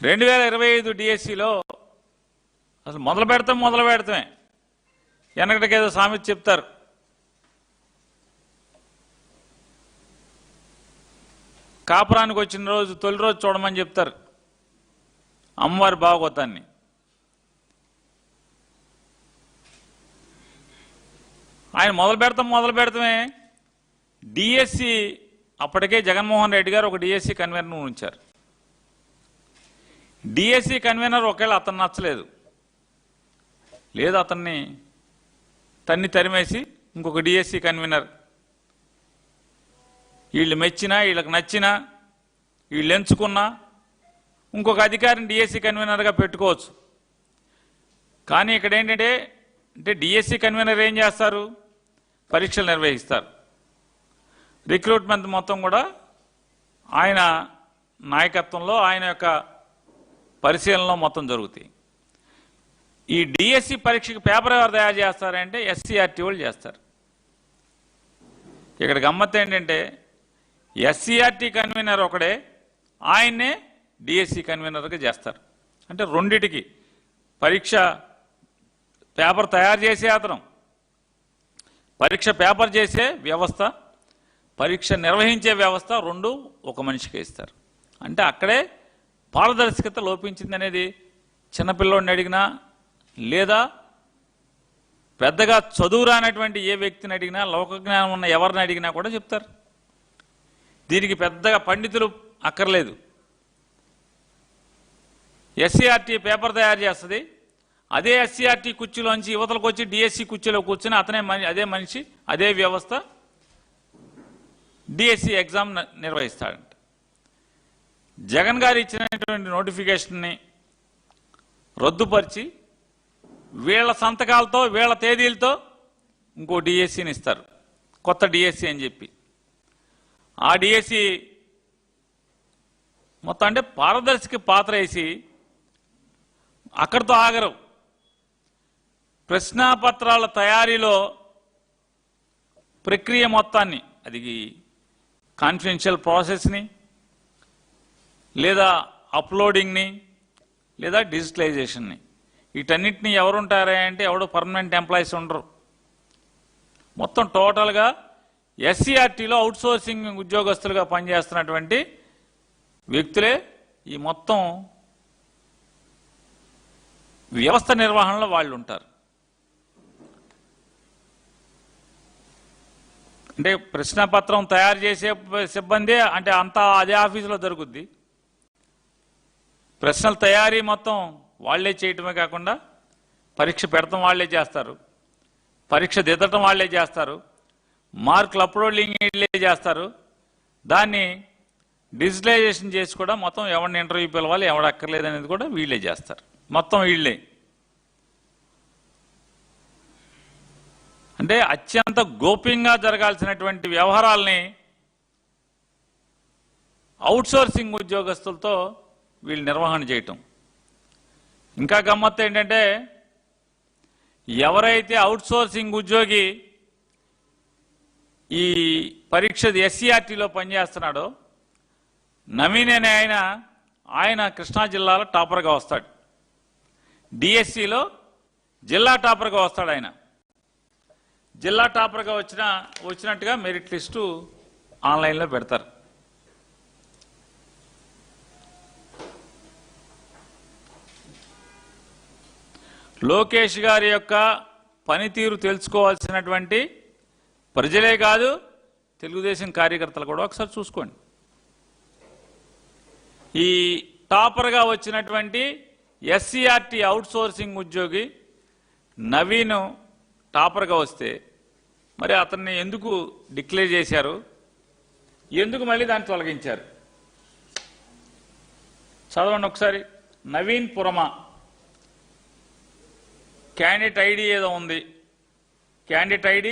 2025 డిఎస్సిలో అసలు మొదలు పెడతామే వెనకటికేదో సామెత చెప్తారు. కాపురానికి వచ్చిన రోజు తొలి రోజు చూడమని చెప్తారు అమ్మవారి భాగవతాన్ని. ఆయన మొదలు పెడతామే డిఎస్సి అప్పటికే జగన్మోహన్ రెడ్డి గారు ఒక డిఎస్సి కన్వీనర్ ఉంచారు. డిఎస్సి కన్వీనర్ ఒకవేళ అతను నచ్చలేదు, లేదు అతన్ని తరిమేసి ఇంకొక డిఎస్సి కన్వీనర్ వీళ్ళు మెచ్చినా వీళ్ళకి నచ్చినా వీళ్ళు ఎంచుకున్నా ఇంకొక అధికారిని డిఎస్సి కన్వీనర్గా పెట్టుకోవచ్చు. కానీ ఇక్కడ ఏంటంటే డిఎస్సి కన్వీనర్ ఏం చేస్తారు, పరీక్షలు నిర్వహిస్తారు. రిక్రూట్మెంట్ మొత్తం కూడా ఆయన నాయకత్వంలో ఆయన యొక్క పరిశీలనలో మొత్తం జరుగుతాయి. ఈ డిఎస్సి పరీక్షకి పేపర్ ఎవరు తయారు చేస్తారంటే ఎస్సీఆర్టీ వాళ్ళు చేస్తారు. ఇక్కడ గమ్మత్తు ఏంటంటే ఎస్సీఆర్టీ కన్వీనర్ ఒకడే, ఆయన్నే డిఎస్సి కన్వీనర్గా చేస్తారు. అంటే రెండిటికి పరీక్ష పేపర్ తయారు చేసే అతను, పరీక్ష పేపర్ చేసే వ్యవస్థ, పరీక్ష నిర్వహించే వ్యవస్థ రెండు ఒక మనిషికి ఇస్తారు. అంటే అక్కడే పారదర్శకత లోపించిందనేది చిన్నపిల్లోడిని అడిగినా లేదా పెద్దగా చదువు రానటువంటి ఏ వ్యక్తిని అడిగినా, లోకజ్ఞానం ఉన్న ఎవరిని అడిగినా కూడా చెప్తారు. దీనికి పెద్దగా పండితులు అక్కర్లేదు. ఎస్సీఆర్టీ పేపర్ తయారు చేస్తుంది, అదే ఎస్సీఆర్టీ కుర్చీలోంచి యువతలకు వచ్చి డిఎస్సి కుర్చీలో కూర్చొని అదే మనిషి అదే వ్యవస్థ డిఎస్సి ఎగ్జామ్ నిర్వహిస్తాడంట. జగన్ గారు ఇచ్చినటువంటి నోటిఫికేషన్ని రద్దుపరిచి వీళ్ళ సంతకాలతో వీళ్ళ తేదీలతో ఇంకో డిఎస్సిని ఇస్తారు, కొత్త డిఎస్సి అని చెప్పి. ఆ డిఎస్సి మొత్తం అంటే పారదర్శక పాత్ర వేసి అక్కడితో ఆగరు. ప్రశ్నాపత్రాల తయారీలో ప్రక్రియ మొత్తాన్ని, అది కాన్ఫిడెన్షియల్ ప్రాసెస్ని లేదా అప్లోడింగ్ని లేదా డిజిటలైజేషన్ని, వీటన్నిటిని ఎవరుంటారా అంటే ఎవడో పర్మనెంట్ ఎంప్లాయీస్ ఉండరు. మొత్తం టోటల్గా ఎస్సీఆర్టీలో అవుట్సోర్సింగ్ ఉద్యోగస్తులుగా పనిచేస్తున్నటువంటి వ్యక్తులే ఈ మొత్తం వ్యవస్థ నిర్వహణలో వాళ్ళు ఉంటారు. అంటే ప్రశ్నపత్రం తయారు చేసే సిబ్బంది అంటే అంతా అదే ఆఫీసులో జరుగుద్ది. ప్రశ్నల తయారీ మొత్తం వాళ్లే చేయటమే కాకుండా పరీక్ష పెడతాం వాళ్లే చేస్తారు, పరీక్ష దిద్దటం వాళ్లే చేస్తారు, మార్కులు అప్లోడింగ్ వీళ్ళే చేస్తారు, దాన్ని డిజిటలైజేషన్ చేసి కూడా మొత్తం ఎవరిని ఇంటర్వ్యూ పిలవాలి ఎవడు అక్కర్లేదు అనేది కూడా వీళ్ళే చేస్తారు. మొత్తం వీళ్ళే. అంటే అత్యంత గోప్యంగా జరగాల్సినటువంటి వ్యవహారాలని అవుట్సోర్సింగ్ ఉద్యోగస్తులతో వీళ్ళు నిర్వహణ చేయటం. ఇంకా గమ్మత్తు ఏంటంటే ఎవరైతే అవుట్సోర్సింగ్ ఉద్యోగి ఈ పరీక్ష ఎస్సీఆర్టీలో పనిచేస్తున్నాడో నవీన్ అనే ఆయన కృష్ణా జిల్లాలో టాపర్గా వస్తాడు, డిఎస్సిలో జిల్లా టాపర్గా వస్తాడు. ఆయన జిల్లా టాపర్గా వచ్చినట్టుగా మెరిట్ లిస్టు ఆన్లైన్లో పెడతారు. లోకేష్ గారి యొక్క పనితీరు తెలుసుకోవాల్సినటువంటి ప్రజలే కాదు తెలుగుదేశం కార్యకర్తలు కూడా ఒకసారి చూసుకోండి. ఈ టాపర్గా వచ్చినటువంటి ఎస్సీఆర్టీ అవుట్సోర్సింగ్ ఉద్యోగి నవీన్ టాపర్గా వస్తే మరి అతన్ని ఎందుకు డిక్లేర్ చేశారు, ఎందుకు మళ్ళీ దాన్ని తొలగించారు? చదవండి ఒకసారి. నవీన్ పురమా క్యాండిడేట్ ఐడి ఏదో ఉంది, క్యాండిడేట్ ఐడి